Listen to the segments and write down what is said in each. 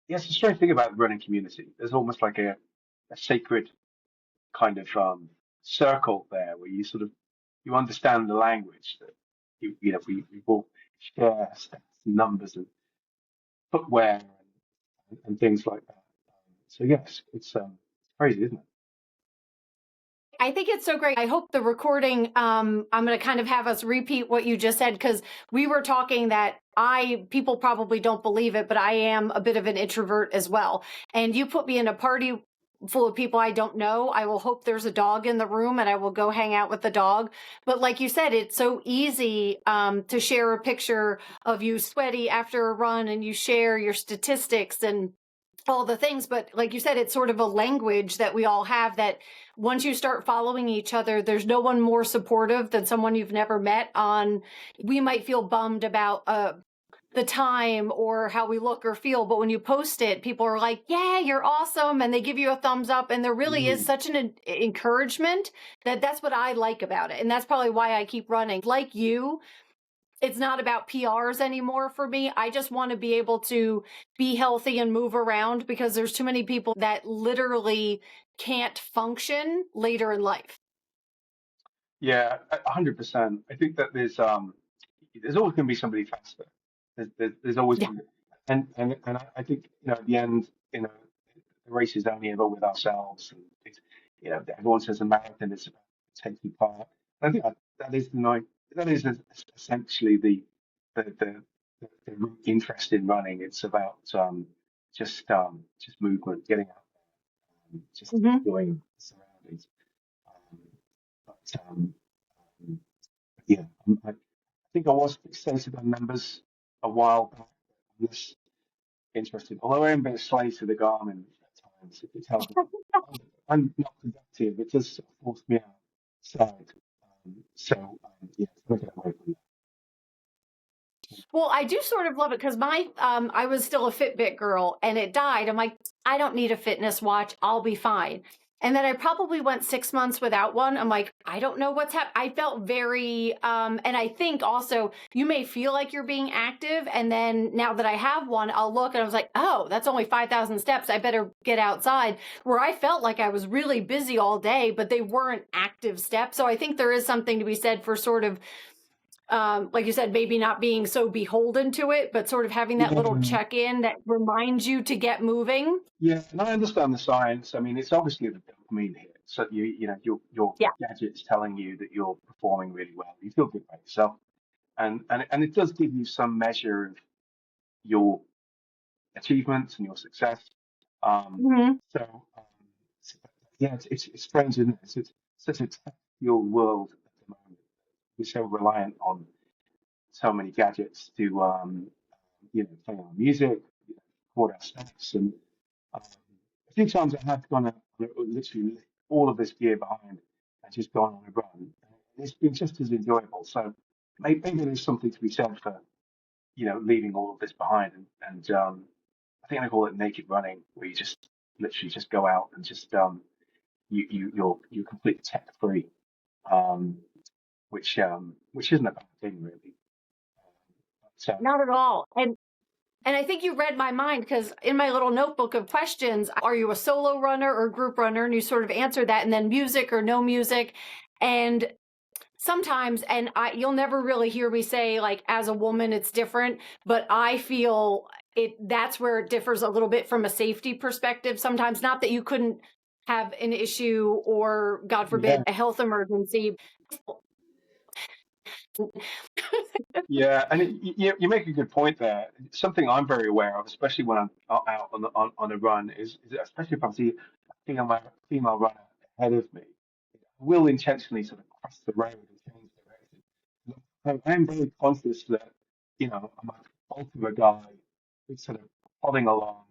yeah, it's a strange thing about the running community. There's almost like a sacred kind of circle there where you sort of you understand the language that we all share stats and numbers and footwear and things like that. So yes, it's crazy, isn't it? I think it's so great. I hope the recording, I'm going to kind of have us repeat what you just said, because we were talking that people probably don't believe it, but I am a bit of an introvert as well. And you put me in a party full of people I don't know. I will hope there's a dog in the room and I will go hang out with the dog. But like you said, it's so easy to share a picture of you sweaty after a run and you share your statistics and all the things. But like you said, it's sort of a language that we all have, that once you start following each other, there's no one more supportive than someone you've never met. We might feel bummed about the time or how we look or feel, but when you post it, people are like, yeah, you're awesome, and they give you a thumbs up, and there really is Mm. such an encouragement. That's what I like about it, and that's probably why I keep running. Like you, it's not about PRs anymore for me. I just want to be able to be healthy and move around, because there's too many people that literally can't function later in life. Yeah, 100%. I think that there's always going to be somebody faster. There's always Yeah. going to be, and I think at the end, the race is only ever with ourselves, and everyone says a marathon is about taking part. I think that is the night. That is essentially the the, the root interest in running. It's about just movement, getting out, just Hmm. enjoying the surroundings. Um, but yeah, I think I was fixated on numbers a while back. I'm less interested, although I am a bit slave to the Garmin at times. If it tells me I'm not productive, it does sort of force me outside. Yeah, trying to get away from that. Well, I do sort of love it, because I was still a Fitbit girl and it died. I'm like, I don't need a fitness watch. I'll be fine. And then I probably went 6 months without one. I'm like, I don't know what's happening. I felt very, and I think also you may feel like you're being active. And then now that I have one, I'll look and I was like, oh, that's only 5,000 steps. I better get outside, where I felt like I was really busy all day, but they weren't active steps. So I think there is something to be said for sort of, like you said, maybe not being so beholden to it, but sort of having that little Yeah, check in that reminds you to get moving. yeah, and I understand the science. I mean, it's obviously the dopamine hit. So your Yeah. gadget's telling you that you're performing really well. You feel good about yourself, and it does give you some measure of your achievements and your success. Um, Hmm. so, um, so, yeah, it's strange, isn't it? It's such a tech-fueled world at the moment. We're so reliant on so many gadgets to, play our music, record our steps, and um, a few times I have gone out, literally all of this gear behind and just gone on a run. And it's been just as enjoyable. So maybe there's something to be said for, leaving all of this behind and I think I call it naked running, where you just literally just go out and just you're completely tech free, um, which isn't a bad thing really. Not at all. And I think you read my mind, because in my little notebook of questions, are you a solo runner or group runner? And you sort of answered that, and then music or no music. And sometimes, and you'll never really hear me say, like, as a woman it's different, but I feel that's where it differs a little bit from a safety perspective sometimes. Not that you couldn't have an issue or, God forbid, Yeah, a health emergency. yeah, and you make a good point there. Something I'm very aware of, especially when I'm out on a run, is that especially if I see a female runner ahead of me, I will intentionally sort of cross the road and change direction. I'm very conscious that I'm a bulk of a guy who's sort of plodding along,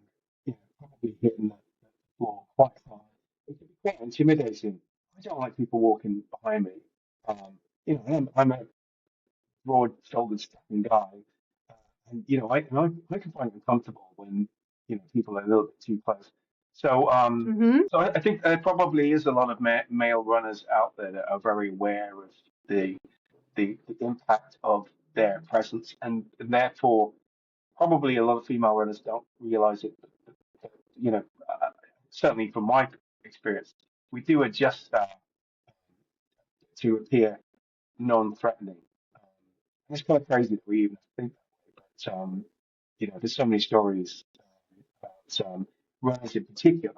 probably hitting the floor quite hard. It can be quite intimidating. I don't like people walking behind me. Um, I'm a broad-shouldered, strapping guy. Uh, and I can find it uncomfortable when people are a little bit too close. So Hmm. I think there probably is a lot of male runners out there that are very aware of the the impact of their presence, and therefore probably a lot of female runners don't realize it, but you know, certainly from my experience, we do adjust that to appear non-threatening. And it's kind of crazy that we even think that way, but there's so many stories about runners in particular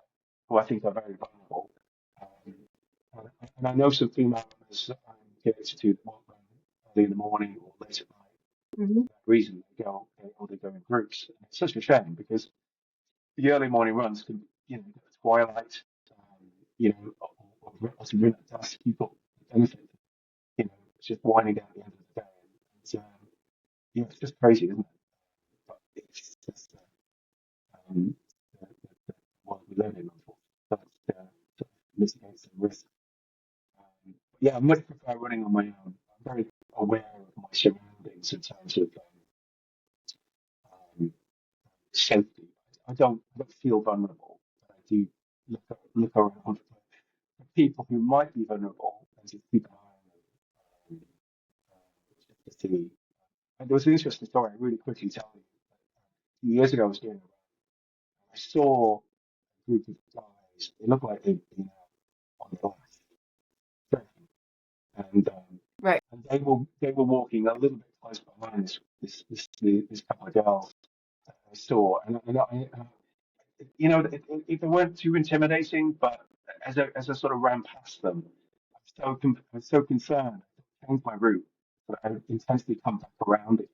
who I think are very vulnerable. Um, and I know some female runners that I'm connected to that won't run early in the morning or late at night. Mm-hmm. For that reason, they go in groups. And it's such a shame because the early morning runs can, twilight, or to run at dusk, people benefit, it's just winding down the end of the day. It's just crazy, isn't it? But it's just the world we live in, unfortunately. That mitigates the risk. I much prefer running on my own. I'm very aware of my surroundings in terms of um, safety. I don't feel vulnerable, but I do look around for people who might be vulnerable and just keep an eye on them. Just to see. And there was an interesting story I really quickly tell you. A few years ago, I was doing a run. I saw a group of guys. They looked like they'd been out on the last trekking, and Right. and they were walking a little bit close behind this couple of girls that I saw, they weren't too intimidating, but as I sort of ran past them, I was so concerned. I changed my route, but I intentionally come back around it,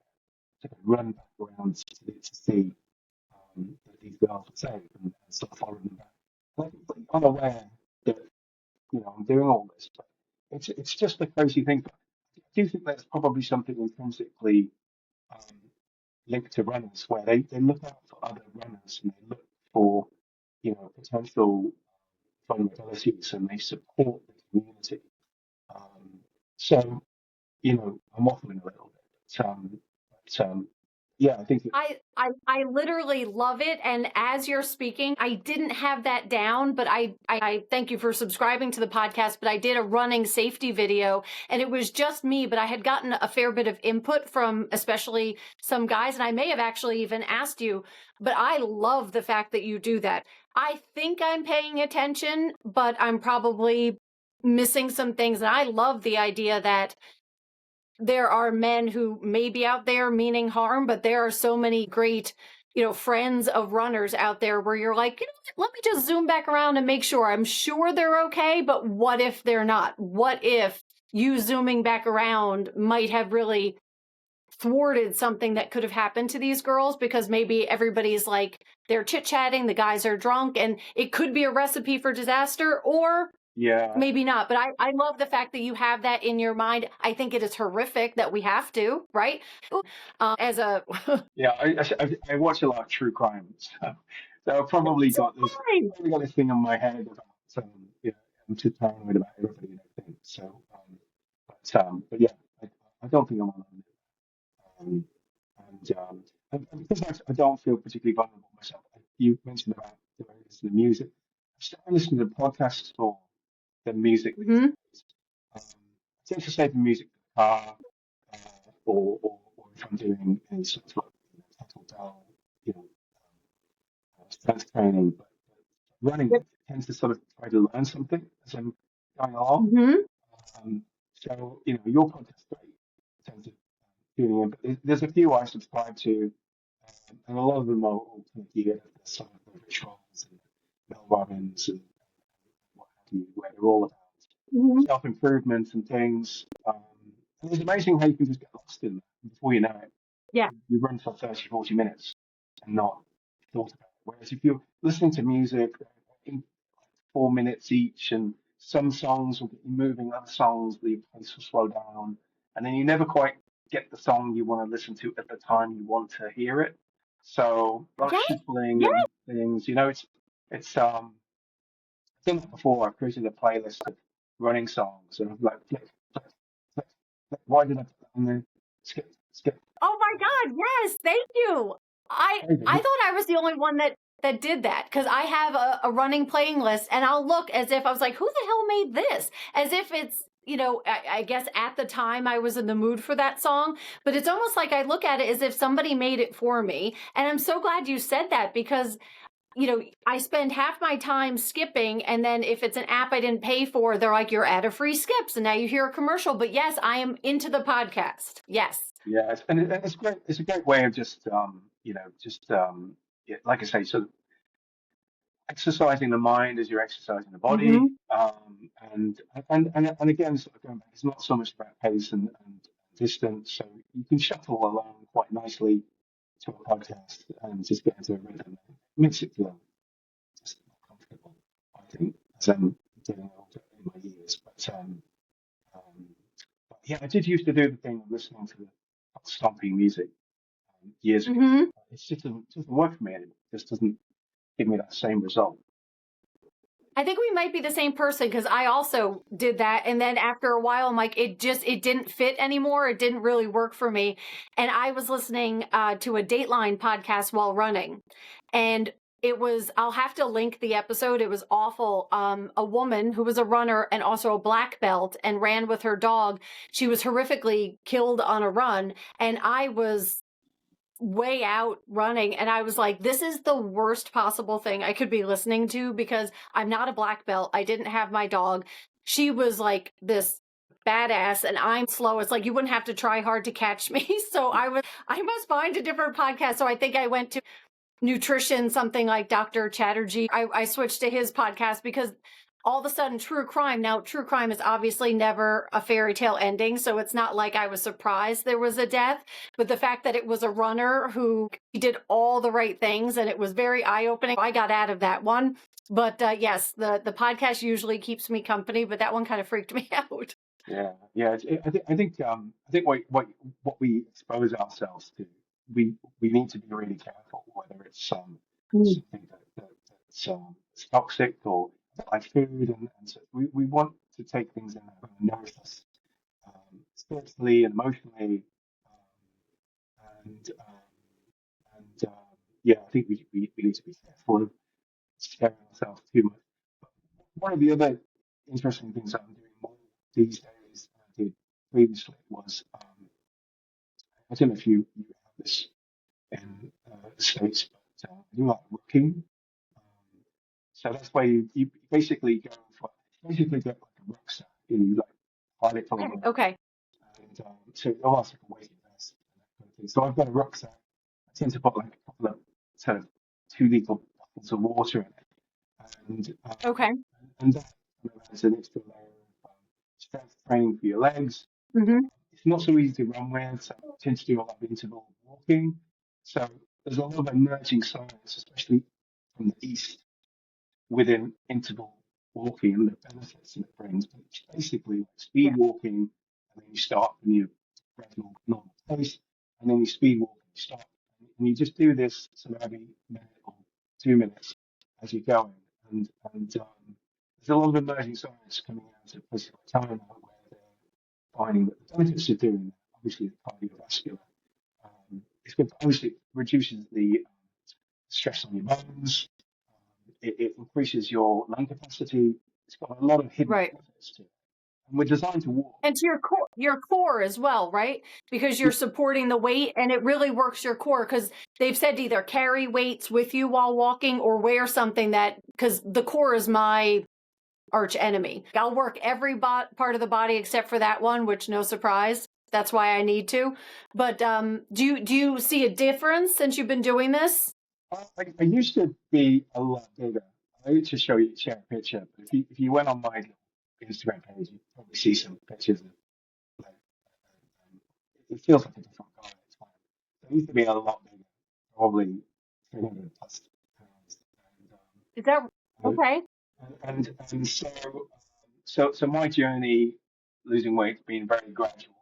to run back around to see that these girls were safe and sort of follow them back. I'm completely unaware that I'm doing all this, but it's just a crazy thing. But I do think there's probably something intrinsically um, linked to runners where they look out for other runners and they look for potential vulnerabilities and they support the community. Um, so I'm waffling a little bit, but yeah, I think I literally love it. And as you're speaking, I didn't have that down, but I thank you for subscribing to the podcast. But I did a running safety video and it was just me, but I had gotten a fair bit of input from especially some guys. And I may have actually even asked you, but I love the fact that you do that. I think I'm paying attention, but I'm probably missing some things. And I love the idea that there are men who may be out there meaning harm, but there are so many great, friends of runners out there where you're like, let me just zoom back around and make sure. I'm sure they're okay, but what if they're not? What if you zooming back around might have really thwarted something that could have happened to these girls because maybe everybody's like, they're chit-chatting, the guys are drunk, and it could be a recipe for disaster, or yeah. maybe not, but I love the fact that you have that in your mind. I think it is horrific that we have to, right? As a Yeah, I watch a lot of true crime, so I've probably so got this fine. thing in my head about I'm too paranoid about everybody and everything. So, but yeah, I don't think I'm alone. Um, and because I don't feel particularly vulnerable myself. You mentioned about the listen to music. I started listening to podcasts for the music these Hmm. days. I tend to save the music in the car, or if I'm doing any sort of kettlebell, you know, strength training. But running tends to sort of try to learn something as I'm going along. Hmm. Um, so your podcast great in terms of tuning in, but there's a few I subscribe to, and a lot of them are all kind of geared at some of the rituals and Mel Robbins and what have you, where they're all about Hmm. self-improvement and things. And it's amazing how you can just get lost in that before you know it. Yeah. You run for 30, 40 minutes and not thought about it. Whereas if you're listening to music in 4 minutes each, and some songs will get you moving, other songs the pace will slow down, and then you never quite get the song you want to listen to at the time you want to hear it. So a lot of Yeah. shuffling Yeah. and things, it's I've done that before. I've created a playlist of running songs, and I'm like, flick, flick, flick, flick. Why did I put that on there? Skip, skip. Oh my God. Yes. Thank you. I thought I was the only one that did that because I have a running playing list and I'll look as if I was like, who the hell made this? As if it's, I guess at the time I was in the mood for that song, but it's almost like I look at it as if somebody made it for me. And I'm so glad you said that because I spend half my time skipping, and then if it's an app I didn't pay for, they're like, you're at a free skips, and now you hear a commercial. But yes, I am into the podcast. Yes. Yeah, it's great. It's a great way of just yeah, like I say, sort of exercising the mind as you're exercising the body. Hmm. And again, sort of going back, it's not so much about pace and distance. So you can shuffle along quite nicely to a podcast and just get into a rhythm. It makes it feel just more comfortable, I think, as I'm getting older in my years. Um, but yeah, I did used to do the thing of listening to the stomping music years ago. Hmm. It just doesn't work for me anymore. It just doesn't give me that same result. I think we might be the same person because I also did that. And then after a while, I'm like, it didn't fit anymore. It didn't really work for me. And I was listening to a Dateline podcast while running. And I'll have to link the episode. It was awful. A woman who was a runner and also a black belt and ran with her dog. She was horrifically killed on a run. And I was way out running, and I was like, this is the worst possible thing I could be listening to because I'm not a black belt. I didn't have my dog. She was like this badass and I'm slow. It's like you wouldn't have to try hard to catch me. So I must find a different podcast. So I think I went to nutrition, something like Dr. Chatterjee. I switched to his podcast because all of a sudden true crime is obviously never a fairy tale ending, so it's not like I was surprised there was a death, but the fact that it was a runner who did all the right things and it was very eye-opening, I got out of that one. But yes, the podcast usually keeps me company, but that one kind of freaked me out. Yeah. I think what we expose ourselves to, we need to be really careful whether it's Mm. something that's it's toxic or like food, and so we want to take things in that are going to nourish us spiritually and emotionally, and yeah, I think we need to be careful of scaring ourselves too much. One of the other interesting things I'm doing more these days than I did previously was I don't know if you have this in the States, but I do like rocking. Um, so that's where you basically go for basically get like a rucksack and you like pile it full of rocks. Okay. And so it almost like a weighted vest and that kind of thing. So I've got a rucksack. I tend to put like a couple of sort of 2 litre bottles of water in it, Okay. and that kind of adds an extra layer of strength training for your legs. Hmm. It's not so easy to run with, so I tend to do a lot of interval walking. So there's a lot of emerging science, especially from the East, within interval walking and the benefits that it brings. But it's basically like Yeah. speed walking, and then you start from your regular normal pace, and then you speed walk and you stop. And you just do this sort of every minute or 2 minutes as you're going. And there's a lot of emerging science coming out of places like China where they're finding that the benefits of doing that, obviously the cardiovascular, it's good, obviously reduces the stress on your bones, it increases your lung capacity. It's got a lot of hidden Right. benefits to it. And we're designed to walk. And to your core as well, right? Because you're supporting the weight and it really works your core because they've said to either carry weights with you while walking or wear something because the core is my arch enemy. I'll work every part of the body except for that one, which no surprise. That's why I need to. But do you see a difference since you've been doing this? I used to be a lot bigger. I used to share a picture, but if you went on my Instagram page, you'd probably see some pictures of like, it feels like a different guy. It's fine. I used to be a lot bigger, probably 300 plus pounds. Is that And, okay? so my journey losing weight has been very gradual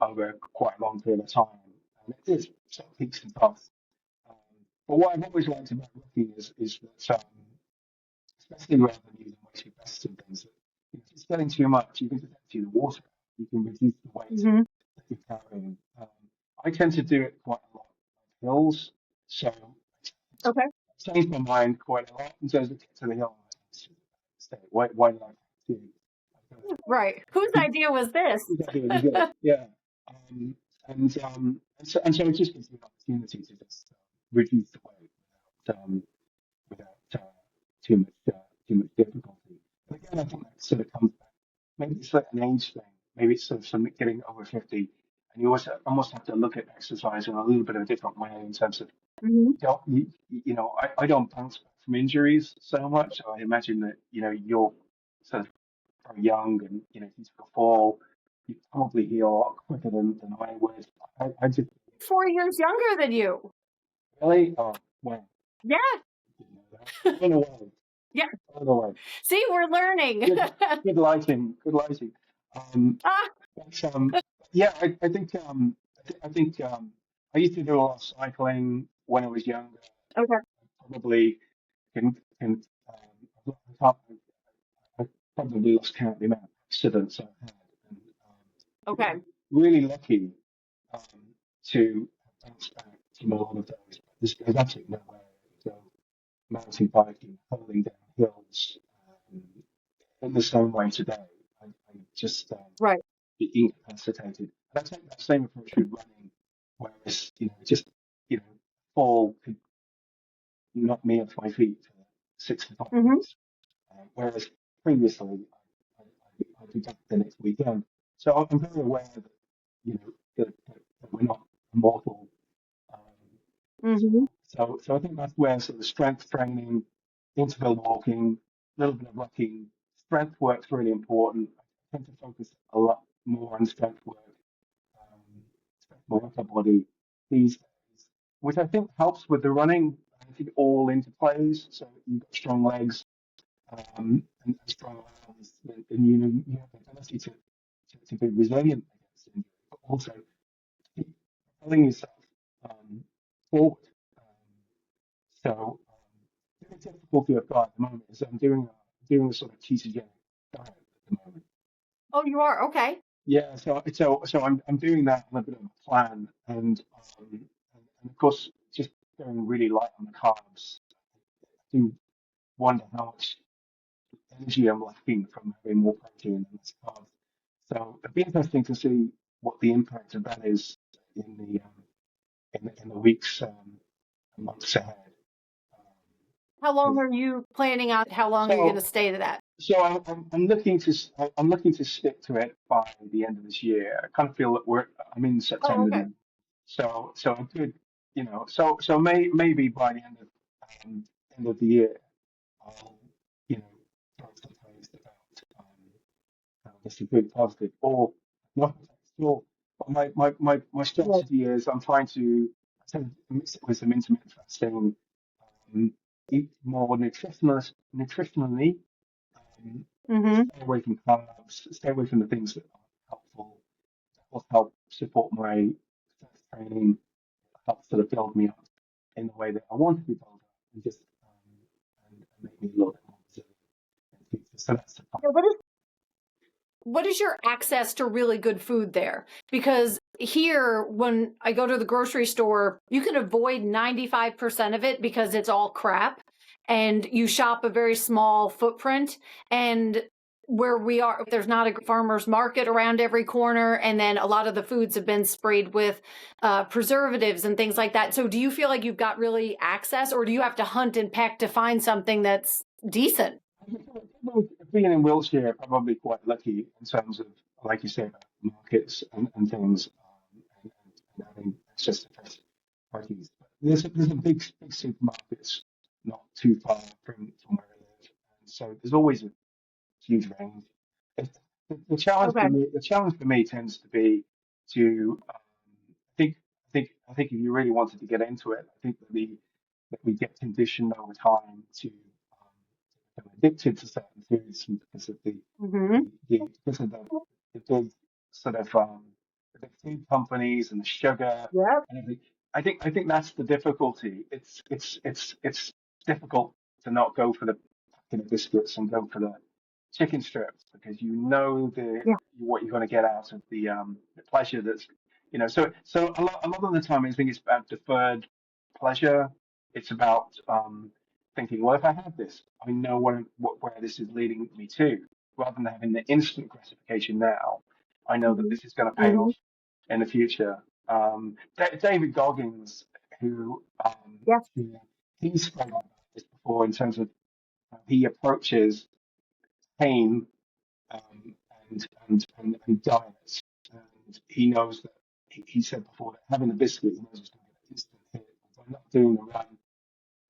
over quite a long period of time, and it is sort of peaks and troughs. Um, but what I've always liked about rugby is that, especially rather than using weighted vests and things, that if it's getting too much, you can just empty the water out. You can reduce the weight Hmm. that you're carrying. I tend to do it quite a lot on hills, so Okay. I changed my mind quite a lot in terms of get to the hill. Stay. Why did I do? Right. Whose idea was this? Yeah. Um, and so it just gives me an opportunity to just reduce the weight without too much difficulty. But again, I think that sort of comes back. Maybe it's like an age thing. Maybe it's sort of something getting over 50, and you almost have to look at exercise in a little bit of a different way in terms of Mhm. I don't bounce back from injuries so much. So I imagine that you're sort of very young, and if you took a fall, you probably heal a lot quicker than I would. I just 4 years younger than you. really, oh wow, Yeah. didn't know that. Blown away, Yeah. blown away. See, we're learning. Good, good lighting, good lighting. Um, Ah, but yeah, I think I think I used to do a lot of cycling when I was younger. okay. Probably can I can't I probably lost count the amount of accidents I've had, and Okay. really lucky um, to bounce back from a lot of those. But there's absolutely no way I would go mountain biking, hurling down hills in the same way today. I just Right. be incapacitated. And I take that same approach with running, whereas just fall could knock me off my feet for 6 to 5 Hmm. days. Whereas previously, I'd be back the next weekend. So I'm very aware that that we're not immortal. Um, so, Hmm. so I think that's where sort of strength training, interval walking, a little bit of rucking, strength work's really important. I tend to focus a lot more on strength work, strength more upper body these days, which I think helps with the running. I think it all interplays. So you've got strong legs, and strong arms, and you have the ability to be resilient against injury, but also keep propelling yourself um, forward. The difficulty I've got at the moment is I'm doing a sort of ketogenic diet at the moment. Oh, you are? Okay. Yeah, so I'm doing that on a bit of a plan, and of course just going really light on the carbs. I do wonder how much energy I'm lacking from having more protein and less carbs. So it'd be interesting to see what the impact of that is in the weeks and months ahead. How long Um, are you planning on? How long are you going to so stay to that? I'm looking to stick to it by the end of this year. I kind of feel that I'm in Oh, September okay. now, so I could so maybe by the end of the year I'll throw some post about this is really positive, or not sure. But my Right. strategy is I'm trying to sort of mix it with some intermittent fasting, eat more nutritionally, Hmm. stay away from carbs, stay away from the things that aren't helpful, that will help support my strength training, help sort of build me up in the way that I want to be built up, and just and make me a little bit more resilient in the future. So that's the plan. Yeah, what is your access to really good food there? Because here, when I go to the grocery store, you can avoid 95% of it because it's all crap. And you shop a very small footprint. And where we are, there's not a farmer's market around every corner. And then a lot of the foods have been sprayed with preservatives and things like that. So do you feel like you've got really access, or do you have to hunt and peck to find something that's decent? Being in Wiltshire, probably quite lucky in terms of, like you say, about markets and things, and having access to fresh produce. But there's a big supermarkets not too far from where I live, and so there's always a huge range. The challenge Okay. for me, tends to be to, I think if you really wanted to get into it, I think that we get conditioned over time to become addicted to certain foods because of Hmm. the big sort of the big food companies and the sugar Yep. and everything. I think that's the difficulty. It's difficult to not go for the packet of biscuits and go for the chicken strips because you know Yeah. what you're going to get out of the pleasure that's so a lot of the time I think it's about deferred pleasure. It's about thinking, well, if I have this, I know where this is leading me to, rather than having the instant gratification now. I know that Hmm. this is going to pay Hmm. off in the future. David Goggins, Yeah. who he's spoken about this before in terms of he approaches pain um, and diets. And he knows that he said before that having a biscuit, he knows he's going to get an instant hit. By not doing the run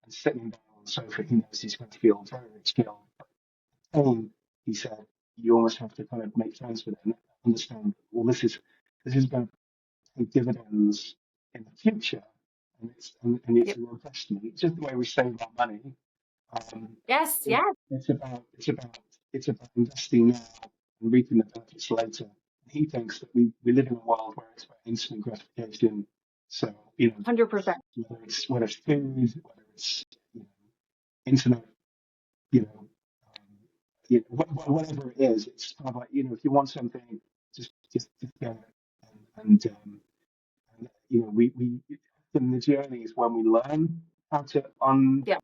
and sitting down on the sofa, he knows he's going to feel very, very chill. Pain, he said, you almost have to kind of make friends with it and understand. Well, this is going to pay dividends in the future, and it's Yep. an investment. It's just the way we save our money. Um, Yes, it, yes. it's about investing now and reaping the benefits later. He thinks that we live in a world where it's about instant gratification. So, 100%. whether it's food, whether it's internet, you know, whatever it is, it's kind of like if you want something, just get it. And we in the journey is when we learn how to Yeah.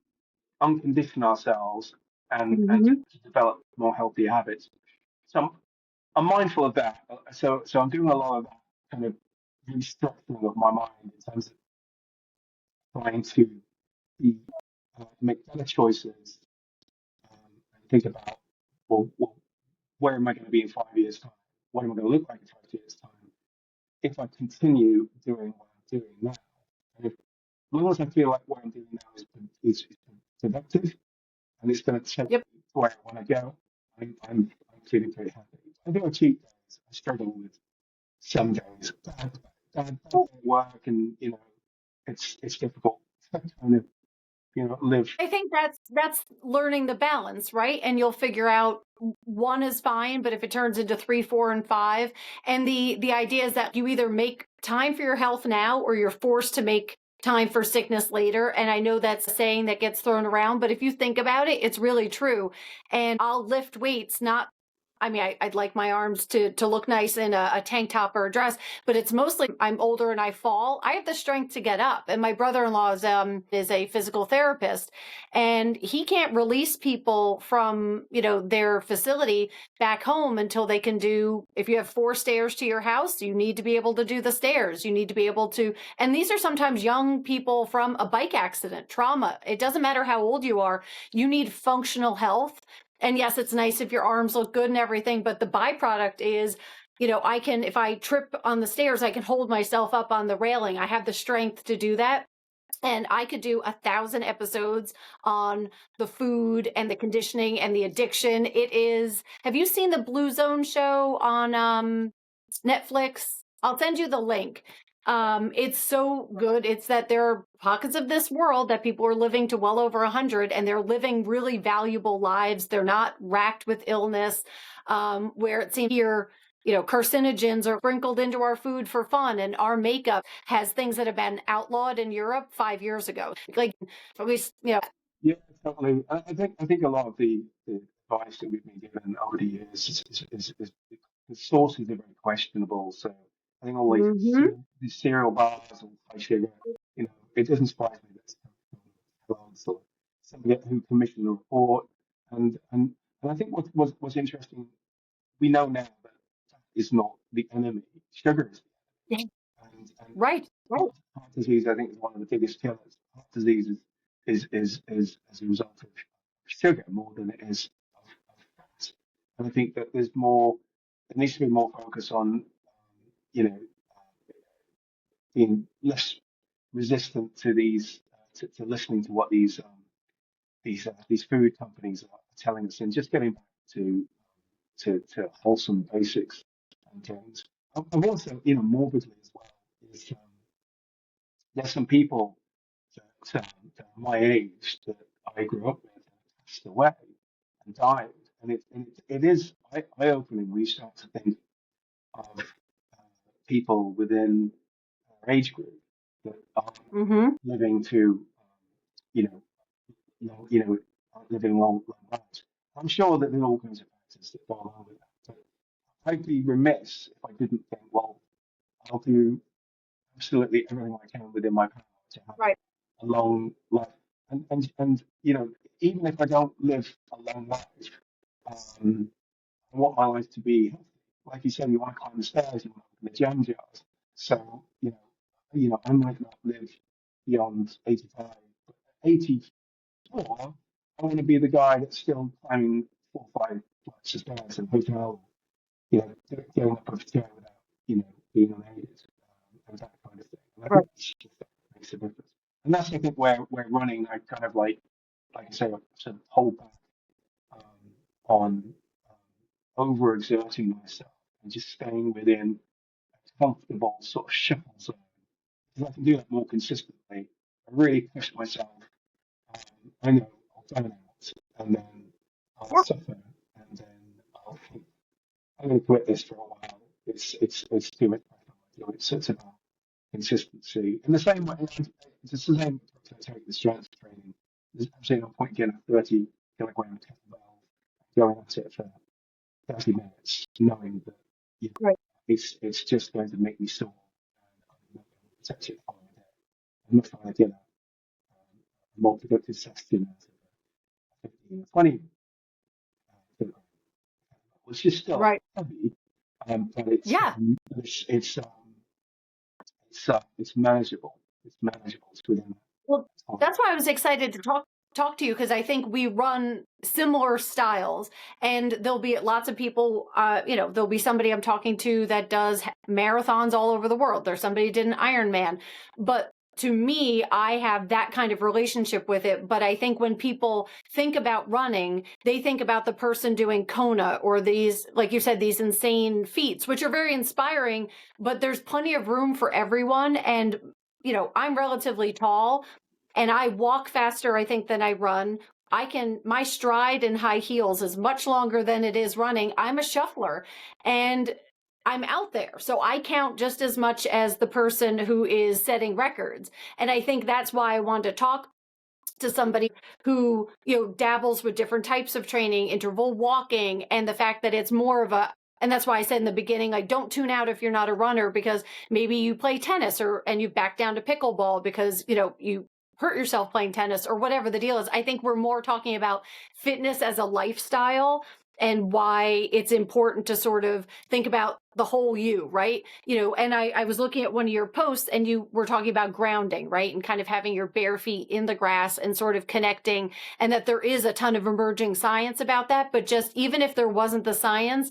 uncondition ourselves and Hmm. to develop more healthy habits. So I'm mindful of that. So I'm doing a lot of that kind of restructuring of my mind in terms of trying to be, make better choices and think about, well, where am I going to be in 5 years' time? What am I going to look like in 5 years' time? If I continue doing what I'm doing now, and if, as long as I feel like what I'm doing now is productive and it's going to take Yep. me to where I want to go, I'm feeling pretty happy. I do cheat days. I struggle with some days. Bad day at work, and it's difficult to kind of live. I think that's learning the balance, right? And you'll figure out one is fine, but if it turns into three, four, and five, and the idea is that you either make time for your health now, or you're forced to make time for sickness later. And I know that's a saying that gets thrown around, but if you think about it, it's really true. And I'll lift weights, not. I mean, I'd like my arms to look nice in a tank top or a dress, but it's mostly I'm older and I fall. I have the strength to get up. And my brother-in-law is a physical therapist, and he can't release people from their facility back home until they can do. If you have 4 stairs to your house, you need to be able to do the stairs. You need to be able to. And these are sometimes young people from a bike accident, trauma. It doesn't matter how old you are. You need functional health. And yes, it's nice if your arms look good and everything, but the byproduct is, I can, if I trip on the stairs, I can hold myself up on the railing. I have the strength to do that. And I could do 1,000 episodes on the food and the conditioning and the addiction. Have you seen the Blue Zone show on Netflix? I'll send you the link. It's so good. It's that there are pockets of this world that people are living to well over 100, and they're living really valuable lives. They're not racked with illness, where it seems here, carcinogens are sprinkled into our food for fun, and our makeup has things that have been outlawed in Europe 5 years ago. Like, at least, Yeah, totally. I think a lot of the advice that we've been given over the years is the sources are very questionable. So I think all Mhm. these cereal bars and high sugar, it doesn't surprise me that it's blogs or somebody who commissioned the report. And I think what's interesting, we know now that fat is not the enemy, sugar is Yeah. the enemy. And Right. Right. heart disease, I think, is one of the biggest killers. Heart disease is as a result of sugar more than it is of fat. And I think that there needs to be more focus on, being less resistant to to listening to what these food companies are telling us, and just getting back to wholesome basics and things. I've also, morbidly as well, is there's some people that are my age that I grew up with and passed away and died, and it is eye-opening when you start to think of people within our age group that are Mhm. living to, you know, aren't living long lives. I'm sure that there are all kinds of factors that go along with that, but I'd be remiss if I didn't think, well, I'll do absolutely everything I can within my power to have Right. a long life. And even if I don't live a long life, um, I want my life to be healthy. Like you said, you want to climb the stairs, you want to open the jam jars. So, I might not live beyond 85, but 84, I want to be the guy that's still climbing 4 or 5 flights of stairs in a hotel, going up a stair without, being unaided, and that kind of thing. And I Right. think that's just that makes a difference. And that's, I think, where running, I kind of like I say, I sort of hold back on overexerting myself and just staying within a comfortable sort of shuffle zone. Because I can do that more consistently. I really push myself. I know I'll burn out, and then I'll Yeah. suffer, and then I'll think, I'm going to quit this for a while. It's too much pressure. It's about consistency. In the same way, it's the same to take the strength training. There's absolutely no point getting a 30 kilogram kettlebell, going at it for 30 minutes, knowing that Right. it's just going to make me sore, and I'm not going to protect it the following day. I'm not trying to get a more productive session out of a 15 or 20 kilogram, which is still Right. heavy, but it's Yeah. it's it's, um, it's manageable. It's manageable. It's within Well, that time. that's why I was excited to talk to you, because I think we run similar styles, and there'll be lots of people. There'll be somebody I'm talking to that does marathons all over the world. There's somebody who did an Ironman, but to me, I have that kind of relationship with it. But I think when people think about running, they think about the person doing Kona or these, like you said, these insane feats, which are very inspiring. But there's plenty of room for everyone, and I'm relatively tall and I walk faster, I think, than I run. My stride in high heels is much longer than it is running. I'm a shuffler and I'm out there. So I count just as much as the person who is setting records. And I think that's why I wanted to talk to somebody who, dabbles with different types of training, interval walking, and the fact that it's more of a, and that's why I said in the beginning, like, don't tune out if you're not a runner, because maybe you play tennis and you back down to pickleball because, you hurt yourself playing tennis or whatever the deal is. I think we're more talking about fitness as a lifestyle and why it's important to sort of think about the whole you, right? And I was looking at one of your posts and you were talking about grounding, right? And kind of having your bare feet in the grass and sort of connecting, and that there is a ton of emerging science about that. But just even if there wasn't the science,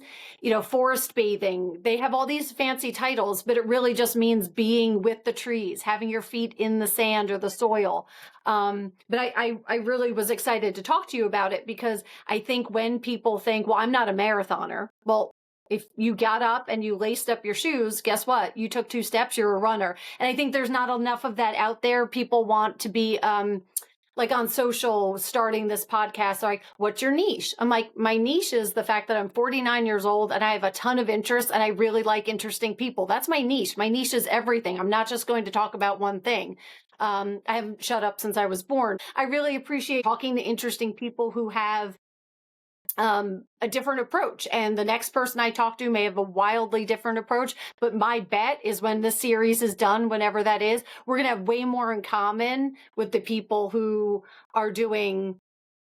forest bathing, they have all these fancy titles, but it really just means being with the trees, having your feet in the sand or the soil. But I really was excited to talk to you about it, because I think when people think, well, I'm not a marathoner. Well, if you got up and you laced up your shoes, guess what? You took 2 steps, you're a runner. And I think there's not enough of that out there. People want to be, like on social, starting this podcast, like, what's your niche? I'm like, my niche is the fact that I'm 49 years old and I have a ton of interests and I really like interesting people. That's my niche. My niche is everything. I'm not just going to talk about one thing. I haven't shut up since I was born. I really appreciate talking to interesting people who have a different approach. And the next person I talk to may have a wildly different approach. But my bet is when this series is done, whenever that is, we're going to have way more in common with the people who are doing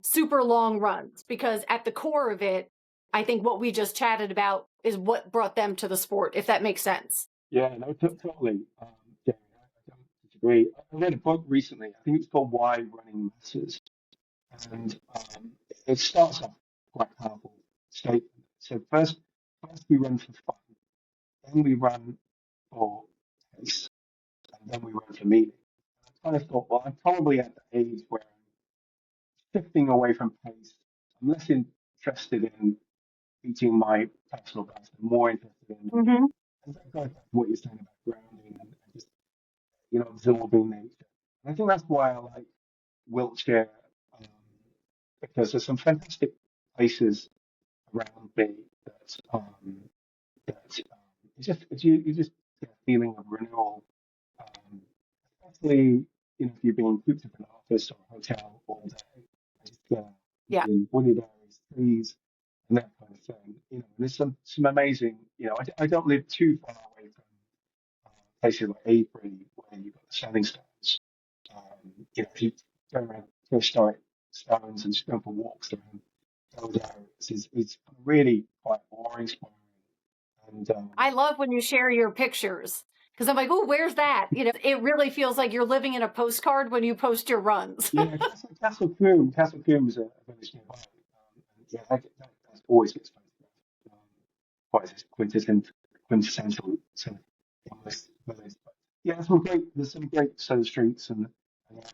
super long runs, because at the core of it, I think what we just chatted about is what brought them to the sport, if that makes sense. Yeah, no, totally. Yeah, I don't disagree. I read a book recently. I think it's called Why Running Matters, and it starts off quite powerful statement. So first we run for fun, then we run for pace, and then we run for meaning. I kind of thought, well, I'm probably at the age where I'm shifting away from pace. I'm less interested in beating my personal best. I'm more interested in, Mm-hmm. and going back to what you're saying about grounding and just absorbing nature. And I think that's why I like Wiltshire, um, because there's some fantastic places around me that you just get a feeling of renewal, um, especially if you're being cooped up in an office or a hotel all day. I just get Yeah. in wooded areas, trees, and that kind of thing. And there's some amazing. I don't live too far away from places like Avebury where you've got the standing stones. If you go around historic stones and just go for walks around those areas, is really quite awe-inspiring. And I love when you share your pictures, because I'm like, oh, where's that? It really feels like you're living in a postcard when you post your runs. Yeah, Castle Coombe is a village nearby. Yeah, that always gets photographed. Quite a quintessential sort of almost village. But yeah, there's some great sort of streets and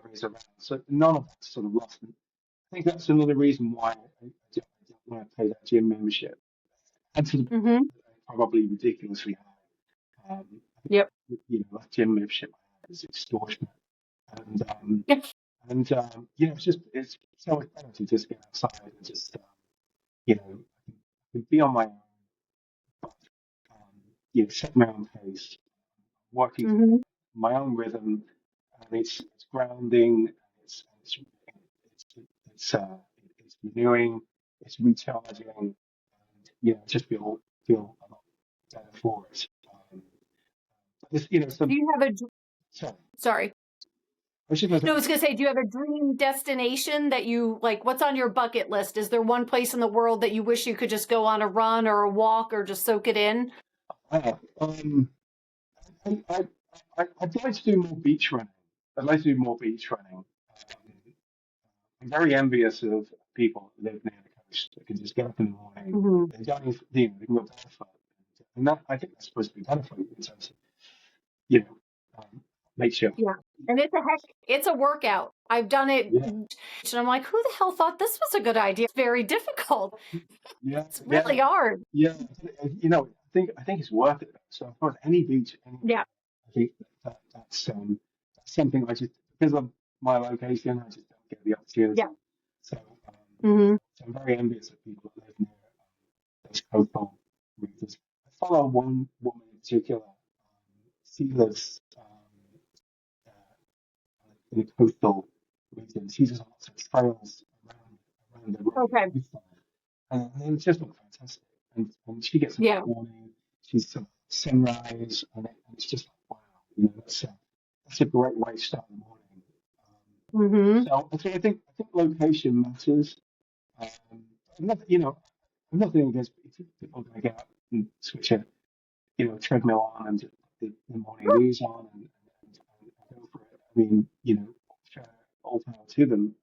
areas around. So none of that's sort of lost. And I think that's another reason why I don't want to pay that gym membership. And to the point Hmm. probably ridiculously high. Yep. That gym membership is extortionate. And it's so much better to just get outside and just you know be on my own, but set my own pace, working to Hmm. my own rhythm, and it's grounding, it's it's uh, it's renewing, it's recharging, and just feel a lot better for it. Just Do some you have so sorry. I was just going to No, I say was going to say, do you have a dream destination that you like? What's on your bucket list? Is there one place in the world that you wish you could just go on a run or a walk or just soak it in? uh, um, I, I, I'd like to do more beach running. I'd like to do more beach running. I'm very envious of people that live near the coast that can just get up in the morning. Hmm. They don't even, they can go barefoot. And that, I think that's supposed to be better for you in terms of, you know, makes you, Yeah. And it's a workought. I've done it yeah, and I'm like, who the hell thought this was a good idea? It's very difficult. yeah, It's yeah, really hard. yeah. I think it's worth it. So, of course, any beach anywhere, Yeah. I think that's something I just, because of my location, I just don't get the Yeah. opportunity. So, Hmm. so I'm very envious of people that live near those coastal regions. I follow one woman in particular. She lives in the coastal region. She does lots of trails around the Okay. coastline, and it's just look fantastic. And she gets up in Yeah. the morning. She's some sunrise, and it's just like wow, that's a great way to start the morning. Hmm. So I think location matters. Um, I'm not, I'm nothing against people going to get up and switch treadmill on and just put the morning news on and go for it. I mean, fair, all power to them.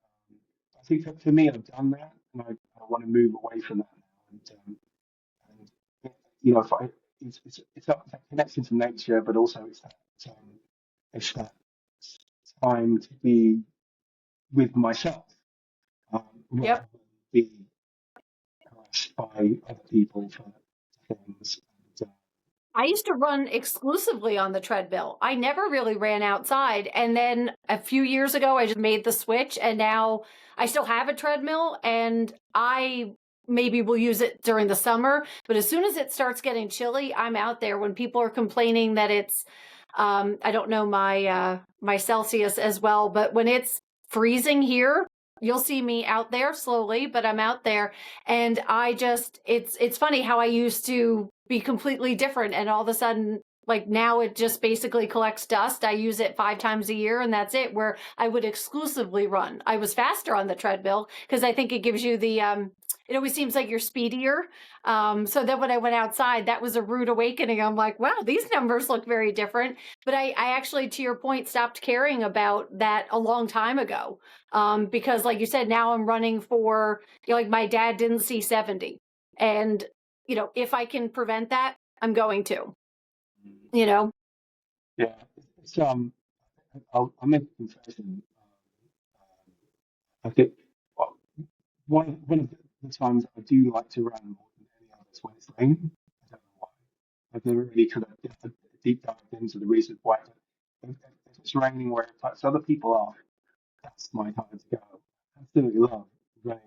I think for me, I've done that, and I want to move away from that now. And if it's that connection to nature, but also it's that time to be with myself, rather Yep. than be harassed by other people for things. And, I used to run exclusively on the treadmill. I never really ran outside. And then a few years ago, I just made the switch. And now I still have a treadmill and I maybe will use it during the summer. But as soon as it starts getting chilly, I'm out there. When people are complaining that it's, I don't know my Celsius as well, but when it's freezing here, you'll see me out there slowly, but I'm out there. And it's funny how I used to be completely different. And all of a sudden, like now it just basically collects dust. I use it 5 times a year and that's it, where I would exclusively run. I was faster on the treadmill because I think it gives you it always seems like you're speedier. So then when I went outside, that was a rude awakening. I'm like, wow, these numbers look very different. But I actually, to your point, stopped caring about that a long time ago. Because like you said, now I'm running for, like my dad didn't see 70. And, if I can prevent that, I'm going to, you know? yeah, it's I'll make a confession. I think uh, one of the times I do like to run more than any others when it's raining. I don't know why. I've never really kind of deep dived into the reasons why. But if it's raining where it affects other people off, that's my time to go. I absolutely love running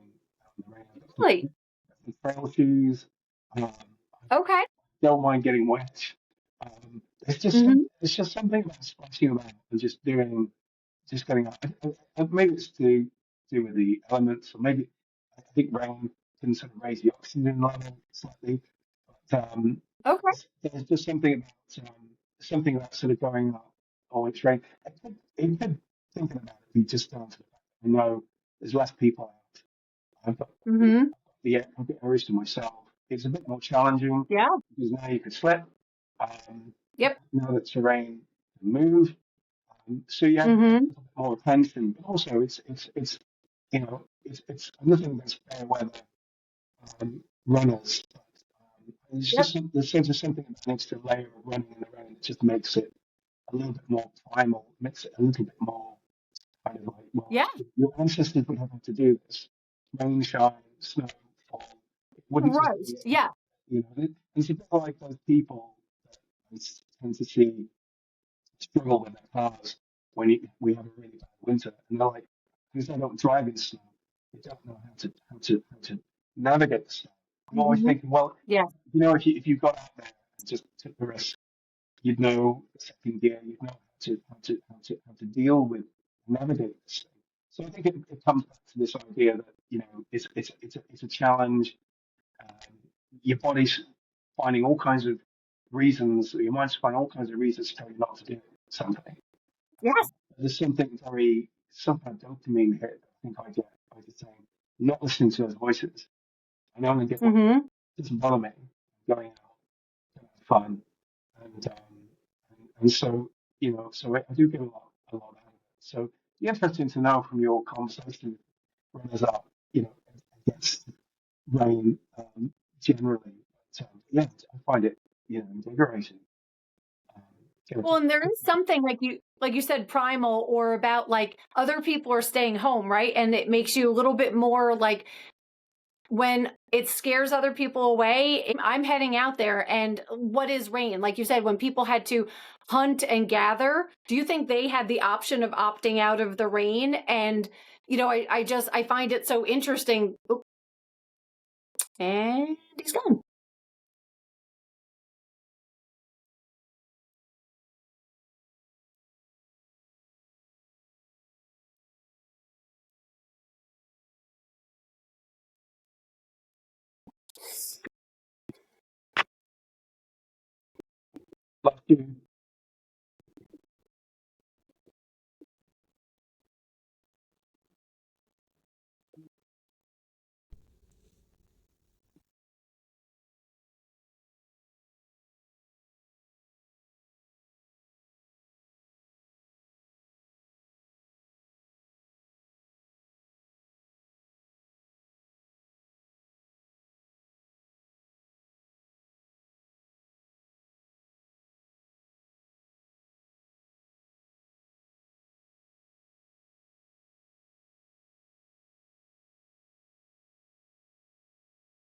out in the rain. I've got Really? some trail shoes. I Okay. don't mind getting wet. Hmm. It's just something about splashing around and just getting up. Maybe it's to do with the elements, or maybe I think rain can sort of raise the oxygen level slightly. But Okay. there's just something about sort of going up or it's rain. It could thinking about it be just down to the fact that I know there's less people out. I've got Hmm. I've got areas to myself. It's a bit more challenging Yeah. because now you could slip. Um, Yep. Now the terrain can move, so you have Mm-hmm. more attention. But also, it's you know it's nothing that's fair weather runners. It's Yep. just there's something about an extra layer of running in the rain that just makes it a little bit more primal, makes it a little bit more kind of like, well, Yeah. your ancestors would have had to do this. Rain, shine, snow, fall. It wouldn't just Right. be, Yeah. it's a bit like those people that I tend to see struggle with their cars when we have a really bad winter, and they're like, because they don't drive in snow, they don't know how to navigate the snow. I'm always Mm-hmm. thinking, well, Yeah. if you got out there and just took the risk, you'd know the second gear, you'd know how to deal with navigate this thing. So I think it comes back to this idea that it's a challenge. Um, your body's finding all kinds of reasons, your mind's finding all kinds of reasons to tell you not to do something. Yes. There's some kind of dopamine hit I think I get by just saying, not listening to those voices. I know I'm going to get what Mm-hmm. doesn't bother me, going out, having fun, and and so I do get a lot out of it. So be interesting to know from your conversation runners up, against rain generally. But yeah, I find it invigorating. Um, Well, and there is something like you said, primal, or about like other people are staying home, right? And it makes you a little bit more like when it scares other people away. I'm heading out there, and what is rain? Like you said, when people had to hunt and gather, do you think they had the option of opting out of the rain? And I find it so interesting. Oop, and he's gone. Love you.